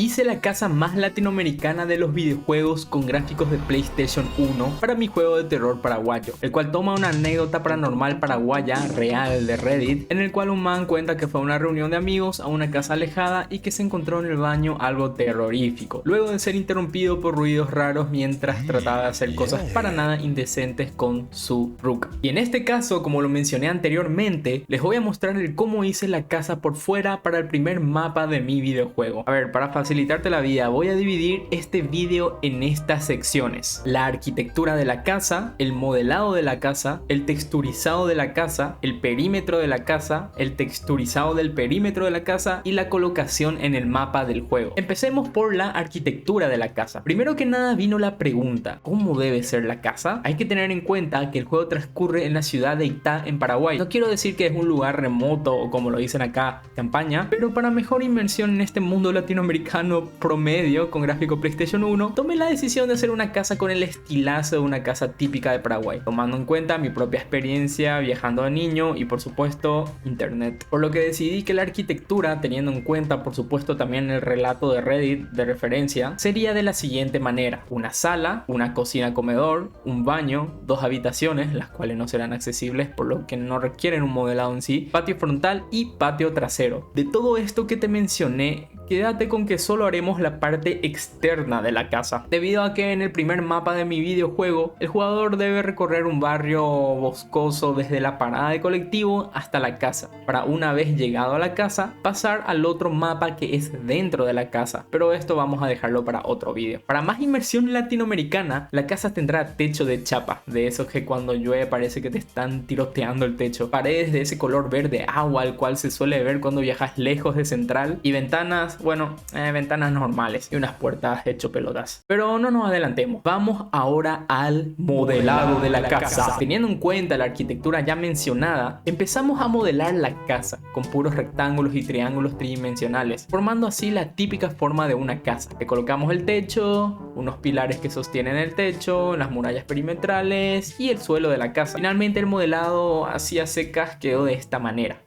Hice la casa más latinoamericana de los videojuegos con gráficos de PlayStation 1 para mi juego de terror paraguayo, el cual toma una anécdota paranormal paraguaya real de Reddit, en el cual un man cuenta que fue a una reunión de amigos a una casa alejada y que se encontró en el baño algo terrorífico, luego de ser interrumpido por ruidos raros mientras trataba de hacer cosas para nada indecentes con su ruca. Y en este caso, como lo mencioné anteriormente, les voy a mostrar el cómo hice la casa por fuera para el primer mapa de mi videojuego. A ver, para facilitarte la vida, voy a dividir este video en estas secciones: la arquitectura de la casa, el modelado de la casa, el texturizado de la casa, el perímetro de la casa, el texturizado del perímetro de la casa y la colocación en el mapa del juego. Empecemos por la arquitectura de la casa. Primero que nada vino la pregunta: ¿cómo debe ser la casa? Hay que tener en cuenta que el juego transcurre en la ciudad de Itá, en Paraguay. No quiero decir que es un lugar remoto o como lo dicen acá, campaña, pero para mejor inmersión en este mundo latinoamericano promedio con gráfico PlayStation 1, tomé la decisión de hacer una casa con el estilazo de una casa típica de Paraguay, tomando en cuenta mi propia experiencia viajando de niño y por supuesto internet. Por lo que decidí que la arquitectura, teniendo en cuenta por supuesto también el relato de Reddit de referencia, sería de la siguiente manera: una sala, una cocina comedor, un baño, dos habitaciones, las cuales no serán accesibles por lo que no requieren un modelado en sí, patio frontal y patio trasero. De todo esto que te mencioné, quédate con que solo haremos la parte externa de la casa, debido a que en el primer mapa de mi videojuego el jugador debe recorrer un barrio boscoso desde la parada de colectivo hasta la casa, para una vez llegado a la casa pasar al otro mapa que es dentro de la casa, pero esto vamos a dejarlo para otro video. Para más inmersión latinoamericana, la casa tendrá techo de chapa, de esos que cuando llueve parece que te están tiroteando el techo, paredes de ese color verde agua al cual se suele ver cuando viajas lejos de Central, y ventanas, bueno, ventanas normales y unas puertas hecho pelotas. Pero no nos adelantemos, vamos ahora al modelado de la casa. Teniendo en cuenta la arquitectura ya mencionada, empezamos a modelar la casa con puros rectángulos y triángulos tridimensionales, formando así la típica forma de una casa. Le colocamos el techo, unos pilares que sostienen el techo, las murallas perimetrales y el suelo de la casa. Finalmente el modelado así a secas quedó de esta manera.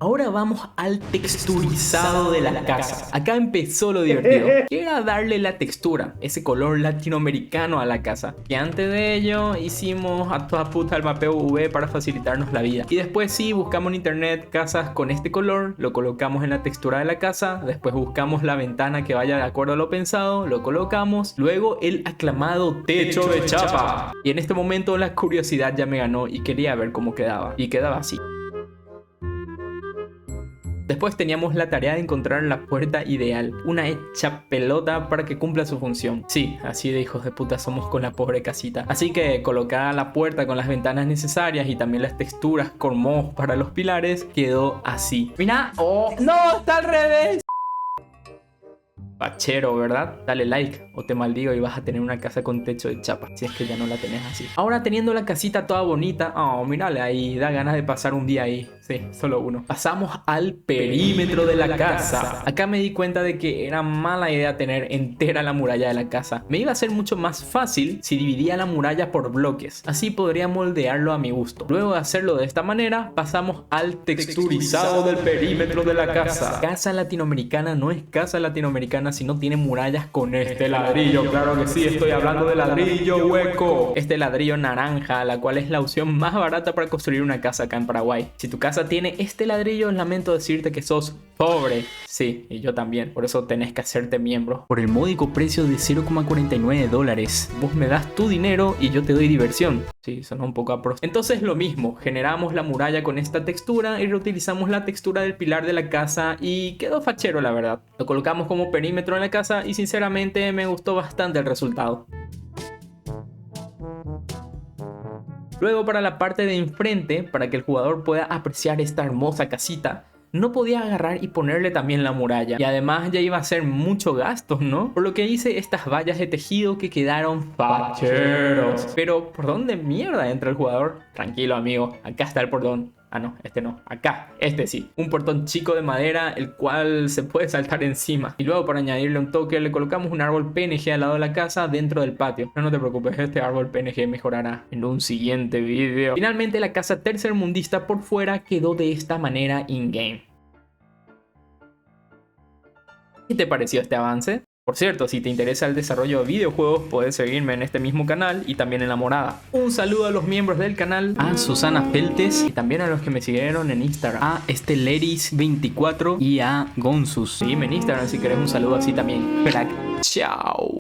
Ahora vamos al texturizado de la casa. Acá empezó lo divertido, que era darle la textura, ese color latinoamericano a la casa, que antes de ello hicimos a toda puta el mapeo UV para facilitarnos la vida. Y después sí, buscamos en internet casas con este color, lo colocamos en la textura de la casa, después buscamos la ventana que vaya de acuerdo a lo pensado, lo colocamos, luego el aclamado techo de chapa. Y en este momento la curiosidad ya me ganó y quería ver cómo quedaba. Y quedaba así. Después teníamos la tarea de encontrar la puerta ideal, una hecha pelota para que cumpla su función. Sí, así de hijos de puta somos con la pobre casita. Así que colocada la puerta con las ventanas necesarias y también las texturas con mohos para los pilares, quedó así. Mira, oh, no, está al revés. Pachero, ¿verdad? Dale like o te maldigo y vas a tener una casa con techo de chapa, si es que ya no la tenés así. Ahora teniendo la casita toda bonita, oh, mírale ahí, da ganas de pasar un día ahí. Sí, solo uno. Pasamos al perímetro de la casa. Acá me di cuenta de que era mala idea tener entera la muralla de la casa. Me iba a ser mucho más fácil si dividía la muralla por bloques. Así podría moldearlo a mi gusto. Luego de hacerlo de esta manera, pasamos al texturizado del perímetro de la casa. Casa latinoamericana no es casa latinoamericana si no tiene murallas con este ladrillo. Claro que sí, estoy hablando de ladrillo hueco. Este ladrillo naranja, la cual es la opción más barata para construir una casa acá en Paraguay. Si tu casa tiene este ladrillo, lamento decirte que sos pobre. Sí, y yo también. Por eso tenés que hacerte miembro. Por el módico precio de $0,49. Vos me das tu dinero y yo te doy diversión. Sí, sonó un poco apro. Entonces lo mismo, generamos la muralla con esta textura y reutilizamos la textura del pilar de la casa y quedó fachero, la verdad. Lo colocamos como perímetro en la casa y sinceramente me gustó bastante el resultado. Luego, para la parte de enfrente, para que el jugador pueda apreciar esta hermosa casita, no podía agarrar y ponerle también la muralla. Y además ya iba a ser mucho gasto, ¿no? Por lo que hice estas vallas de tejido que quedaron facheros. Pero ¿por dónde mierda entra el jugador? Tranquilo, amigo, acá está el portón. Ah, no, este no. Acá, este sí. Un portón chico de madera, el cual se puede saltar encima. Y luego para añadirle un toque le colocamos un árbol PNG al lado de la casa dentro del patio. Pero no te preocupes, este árbol PNG mejorará en un siguiente video. Finalmente la casa tercermundista por fuera quedó de esta manera in-game. ¿Qué te pareció este avance? Por cierto, si te interesa el desarrollo de videojuegos, puedes seguirme en este mismo canal y también en La Morada. Un saludo a los miembros del canal, a Susana Feltes y también a los que me siguieron en Instagram, a Esteleris24 y a Gonzus. Sígueme en Instagram si querés un saludo así también. Crack, chao.